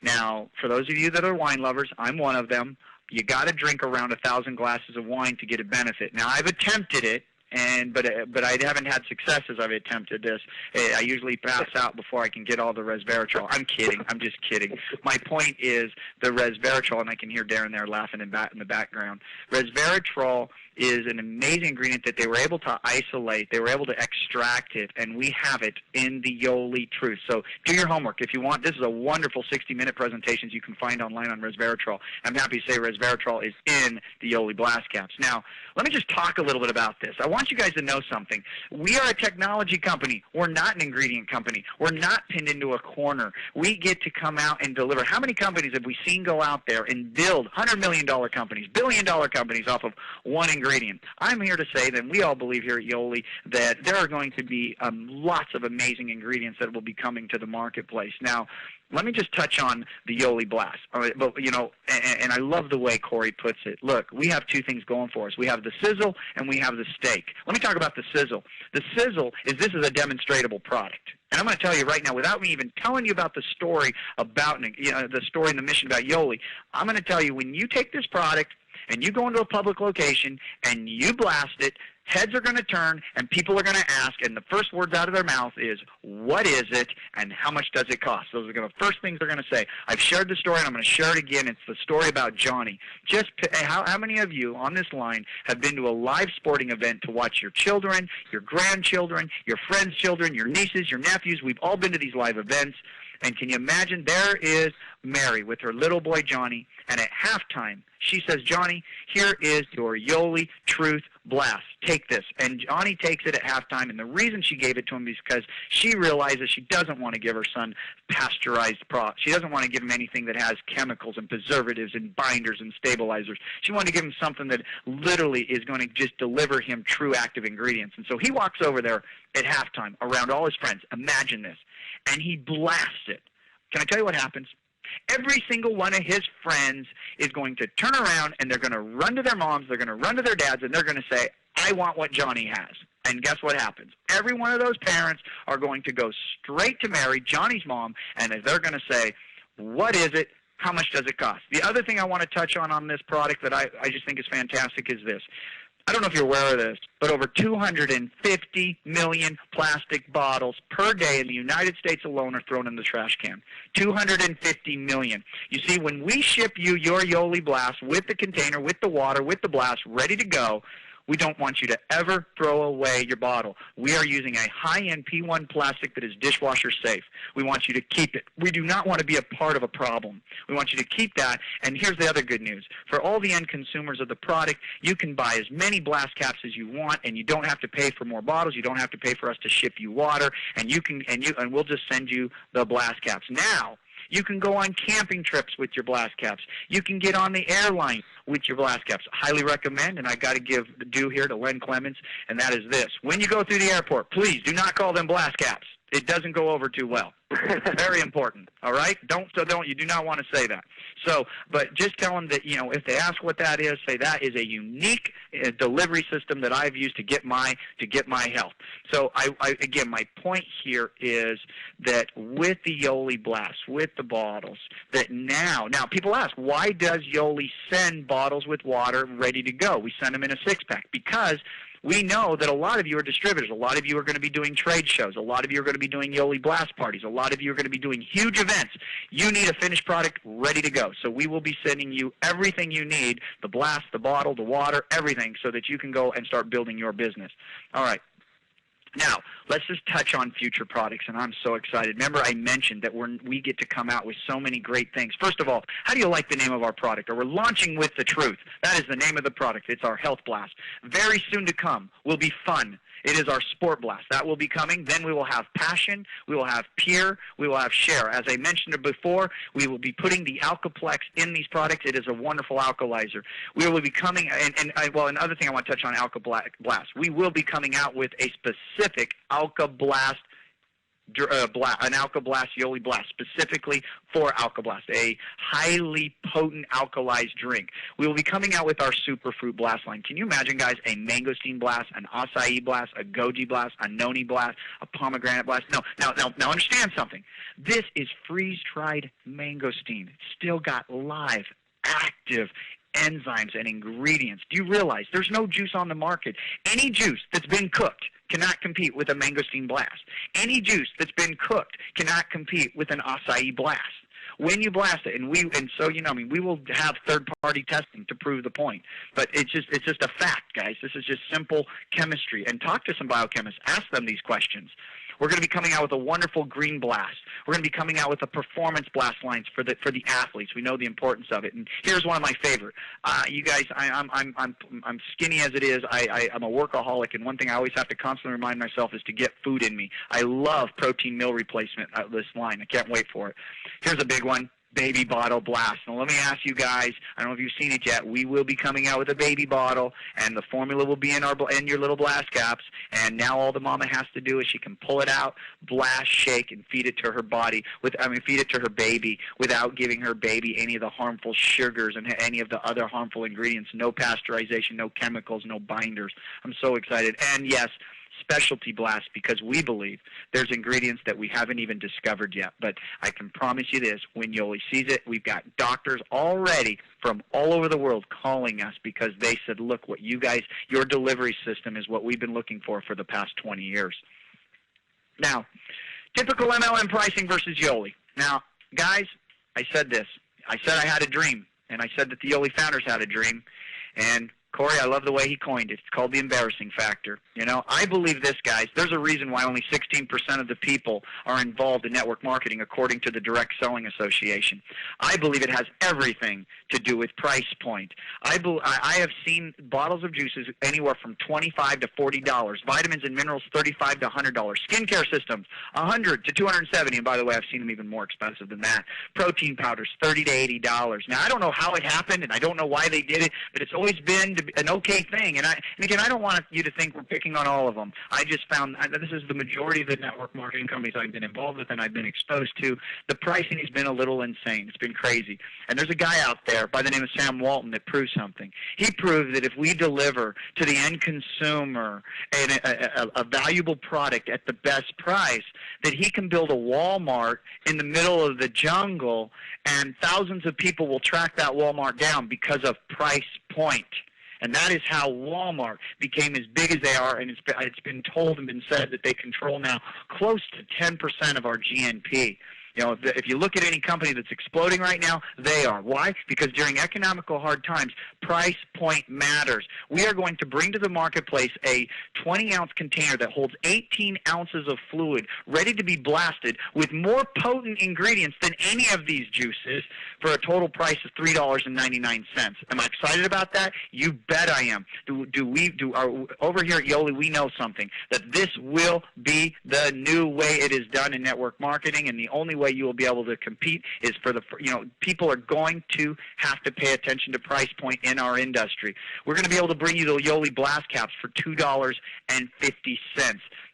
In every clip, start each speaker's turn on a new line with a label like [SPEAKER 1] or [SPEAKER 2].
[SPEAKER 1] Now, for those of you that are wine lovers, I'm one of them. You got to drink around 1,000 glasses of wine to get a benefit. Now, I've attempted it, but I haven't had success as I've attempted this. I usually pass out before I can get all the resveratrol. I'm kidding. I'm just kidding. My point is the resveratrol, and I can hear Darren there laughing in the background. Resveratrol is an amazing ingredient that they were able to isolate. They were able to extract it, and we have it in the Yoli Truth. So do your homework if you want. This is a wonderful 60-minute presentation you can find online on resveratrol. I'm happy to say resveratrol is in the Yoli Blast Caps. Now, let me just talk a little bit about this. I want you guys to know something. We are a technology company. We're not an ingredient company. We're not pinned into a corner. We get to come out and deliver. How many companies have we seen go out there and build $100 million companies, billion-dollar companies off of one ingredient? I'm here to say that we all believe here at Yoli that there are going to be lots of amazing ingredients that will be coming to the marketplace. Now, let me just touch on the Yoli Blast. All right, but, you know, and I love the way Corey puts it. Look, we have two things going for us. We have the sizzle and we have the steak. Let me talk about the sizzle. The sizzle is this is a demonstratable product. And I'm going to tell you right now, without me even telling you about the story about, you know, the story and the mission about Yoli, I'm going to tell you when you take this product and you go into a public location and you blast it, heads are going to turn and people are going to ask, and the first words out of their mouth is, what is it and how much does it cost? Those are the first things they're going to say. I've shared the story and I'm going to share it again. It's the story about Johnny. Just how many of you on this line have been to a live sporting event to watch your children, your grandchildren, your friends' children, your nieces, your nephews? We've all been to these live events. And can you imagine, there is Mary with her little boy Johnny, and at halftime she says, Johnny, here is your Yoli Truth Blast. Take this. And Johnny takes it at halftime, and the reason she gave it to him is because she realizes she doesn't want to give her son pasteurized products. She doesn't want to give him anything that has chemicals and preservatives and binders and stabilizers. She wanted to give him something that literally is going to just deliver him true active ingredients. And so he walks over there at halftime around all his friends. Imagine this. And he blasts it. Can I tell you what happens? Every single one of his friends is going to turn around and they're going to run to their moms, they're going to run to their dads, and they're going to say, I want what Johnny has. And guess what happens? Every one of those parents are going to go straight to Mary, Johnny's mom, and they're going to say, what is it? How much does it cost? The other thing I want to touch on this product that I just think is fantastic is this. I don't know if you're aware of this, but over 250 million plastic bottles per day in the United States alone are thrown in the trash can. 250 million. You see, when we ship you your Yoli Blast with the container, with the water, with the blast, ready to go, we don't want you to ever throw away your bottle. We are using a high-end P1 plastic that is dishwasher safe. We want you to keep it. We do not want to be a part of a problem. We want you to keep that. And here's the other good news. For all the end consumers of the product, you can buy as many blast caps as you want, and you don't have to pay for more bottles. You don't have to pay for us to ship you water, and we'll just send you the blast caps. Now, you can go on camping trips with your blast caps. You can get on the airline with your blast caps. Highly recommend, and I got to give the due here to Len Clemens, and that is this. When you go through the airport, please do not call them blast caps. It doesn't go over too well. Very important. All right? You do not want to say that. So, but just tell them that, you know, if they ask what that is, say that is a unique delivery system that I've used to get my health. So again, my point here is that with the Yoli Blast, with the bottles, that now people ask, why does Yoli send bottles with water ready to go? We send them in a 6-pack because we know that a lot of you are distributors. A lot of you are going to be doing trade shows. A lot of you are going to be doing Yoli Blast parties. A lot of you are going to be doing huge events. You need a finished product ready to go. So we will be sending you everything you need, the blast, the bottle, the water, everything, so that you can go and start building your business. All right. Now, let's just touch on future products, and I'm so excited. Remember I mentioned that we get to come out with so many great things. First of all, how do you like the name of our product? We're launching with the truth. That is the name of the product. It's our Health Blast. Very soon to come will be fun. It is our Sport Blast. That will be coming. Then we will have Passion. We will have Pure. We will have Share. As I mentioned before, we will be putting the Alkaplex in these products. It is a wonderful alkalizer. We will be coming, another thing I want to touch on Alka Blast. We will be coming out with a specific Alka Blast an Alka-Blast Yoli Blast, specifically for Alka-Blast, a highly potent alkalized drink. We will be coming out with our Superfruit Blast line. Can you imagine, guys, a mangosteen blast, an acai blast, a goji blast, a noni blast, a pomegranate blast? No, now understand something. This is freeze-dried mangosteen. It's still got live, active enzymes and ingredients. Do you realize there's no juice on the market? Any juice that's been cooked cannot compete with a mangosteen blast. Any juice that's been cooked cannot compete with an acai blast. When you blast it, we will have third-party testing to prove the point. But it's just a fact, guys. This is just simple chemistry. And talk to some biochemists. Ask them these questions. We're going to be coming out with a wonderful green blast. We're going to be coming out with a performance blast lines for the athletes. We know the importance of it. And here's one of my favorite. You guys, I'm skinny as it is. I'm a workaholic, and one thing I always have to constantly remind myself is to get food in me. I love protein meal replacement. This line, I can't wait for it. Here's a big one. Baby bottle blast. Now let me ask you guys, I don't know if you've seen it yet, we will be coming out with a baby bottle, and the formula will be in your little blast caps, and now all the mama has to do is she can pull it out, blast, shake, and feed it to her feed it to her baby without giving her baby any of the harmful sugars and any of the other harmful ingredients. No pasteurization, no chemicals, no binders. I'm so excited. And yes, specialty blast, because we believe there's ingredients that we haven't even discovered yet. But I can promise you this, when Yoli sees it, we've got doctors already from all over the world calling us because they said, look, what you guys, your delivery system is what we've been looking for the past 20 years. Now, typical MLM pricing versus Yoli. Now, guys, I said this. I said I had a dream, and I said that the Yoli founders had a dream, and Corey, I love the way he coined it. It's called the embarrassing factor. You know, I believe this, guys. There's a reason why only 16% of the people are involved in network marketing, according to the Direct Selling Association. I believe it has everything to do with price point. I have seen bottles of juices anywhere from $25 to $40, vitamins and minerals $35 to $100, skincare systems $100 to $270, and by the way, I've seen them even more expensive than that. Protein powders $30 to $80. Now, I don't know how it happened, and I don't know why they did it, but it's always been an okay thing. And again, I don't want you to think we're picking on all of them. I just found this is the majority of the network marketing companies I've been involved with and I've been exposed to. The pricing has been a little insane. It's been crazy. And there's a guy out there by the name of Sam Walton that proves something. He proved that if we deliver to the end consumer a valuable product at the best price, that he can build a Walmart in the middle of the jungle, and thousands of people will track that Walmart down because of price point. And that is how Walmart became as big as they are, and it's been told and been said that they control now close to 10% of our GNP. You know, if you look at any company that's exploding right now, they are. Why? Because during economical hard times, price point matters. We are going to bring to the marketplace a 20-ounce container that holds 18 ounces of fluid ready to be blasted with more potent ingredients than any of these juices for a total price of $3.99. Am I excited about that? You bet I am. Over here at Yoli, we know something, that this will be the new way it is done in network marketing, and the only way you will be able to compete is people are going to have to pay attention to price point in our industry. We're going to be able to bring you the Yoli Blast Caps for $2.50.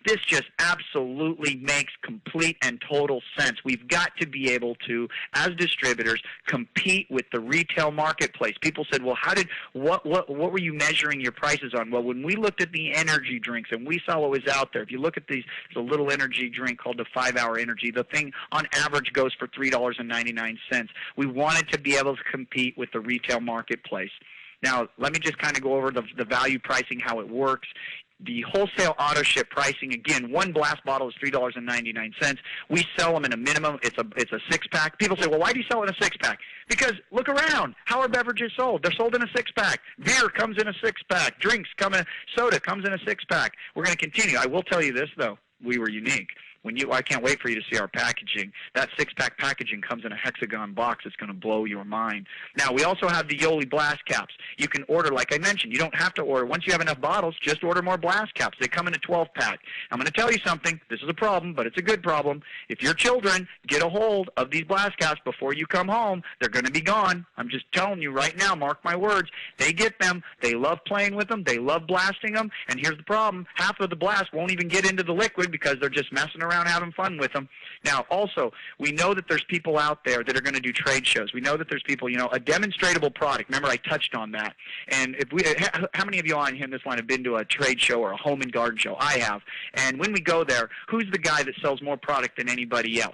[SPEAKER 1] This just absolutely makes complete and total sense. We've got to be able to, as distributors, compete with the retail marketplace. People said, well, what were you measuring your prices on? Well, when we looked at the energy drinks and we saw what was out there, if you look at there's a little energy drink called the 5-Hour Energy. The thing on average goes for $3.99. We wanted to be able to compete with the retail marketplace. Now, let me just kind of go over the value pricing, how it works. The wholesale auto ship pricing, again, one blast bottle is $3.99. We sell them in a minimum. It's a six-pack. People say, well, why do you sell it in a six-pack? Because look around. How are beverages sold? They're sold in a six-pack. Beer comes in a six-pack. Drinks soda comes in a six-pack. We're going to continue. I will tell you this, though. We were unique. I can't wait for you to see our packaging. That six-pack packaging comes in a hexagon box. It's going to blow your mind. Now, we also have the Yoli Blast Caps. You can order, like I mentioned, you don't have to order. Once you have enough bottles, just order more Blast Caps. They come in a 12-pack. I'm going to tell you something. This is a problem, but it's a good problem. If your children get a hold of these Blast Caps before you come home, they're going to be gone. I'm just telling you right now, mark my words. They get them. They love playing with them. They love blasting them. And here's the problem. Half of the blast won't even get into the liquid because they're just messing around around having fun with them. Now, also, we know that there's people out there that are going to do trade shows. We know that there's people, a demonstratable product. Remember, I touched on that. And how many of you on here in this line have been to a trade show or a home and garden show? I have. And when we go there, who's the guy that sells more product than anybody else?